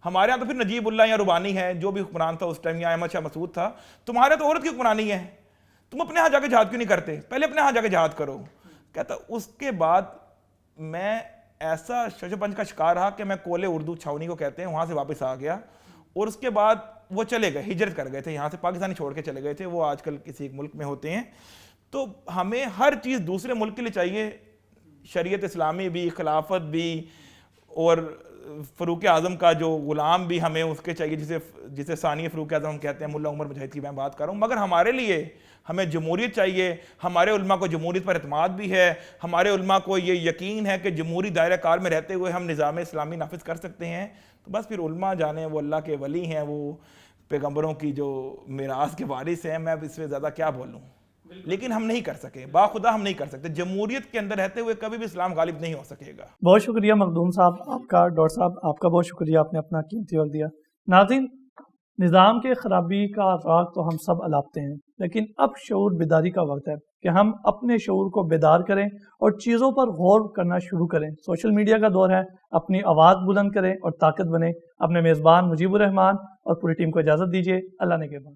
ہمارے یہاں تو پھر نجیب اللہ یا ربانی ہے جو بھی حکمران تھا اس ٹائم, یا احمد شاہ مسعود تھا, تمہارے تو عورت کی حکمرانی ہے, تم اپنے یہاں جا کے جہاد کیوں نہیں کرتے, پہلے اپنے یہاں جا کے جہاد کرو. کہتا اس کے بعد میں ایسا ششپنج کا شکار رہا کہ میں کولے اردو چھاونی کو کہتے ہیں, وہاں سے واپس آ گیا, اور اس کے بعد وہ چلے گئے, ہجرت کر گئے تھے یہاں سے, پاکستانی چھوڑ کے چلے گئے تھے, وہ آج کل کسی ایک ملک میں ہوتے ہیں. تو ہمیں ہر چیز دوسرے ملک کے لیے چاہیے, شریعت اسلامی بھی, خلافت بھی, اور فاروق اعظم کا جو غلام بھی ہمیں اس کے چاہیے، جسے ثانی فاروق اعظم ہم کہتے ہیں، ملا عمر مجاہد کی میں بات کر رہا ہوں، مگر ہمارے لیے ہمیں جمہوریت چاہیے. ہمارے علماء کو جمہوریت پر اعتماد بھی ہے، ہمارے علماء کو یہ یقین ہے کہ جمہوری دائرہ کار میں رہتے ہوئے ہم نظام اسلامی نافذ کر سکتے ہیں. تو بس پھر علماء جانے، وہ اللہ کے ولی ہیں، وہ پیغمبروں کی جو میراث کے وارث ہیں، میں اب اس سے زیادہ کیا بولوں. لیکن ہم نہیں کر سکے، باخدا ہم نہیں کر سکتے. جمہوریت کے اندر رہتے ہوئے کبھی بھی اسلام غالب نہیں ہو سکے گا. بہت شکریہ مخدوم صاحب آپ کا. ڈاکٹر صاحب آپ کا بہت شکریہ، آپ نے اپنا قیمتی وقت دیا. ناظرین، نظام کے خرابی کا راگ تو ہم سب الاپتے ہیں، لیکن اب شعور بیداری کا وقت ہے کہ ہم اپنے شعور کو بیدار کریں اور چیزوں پر غور کرنا شروع کریں. سوشل میڈیا کا دور ہے، اپنی آواز بلند کریں اور طاقت بنیں. اپنے میزبان مجیب الرحمان اور پوری ٹیم کو اجازت دیجیے. اللہ نے کے بعد.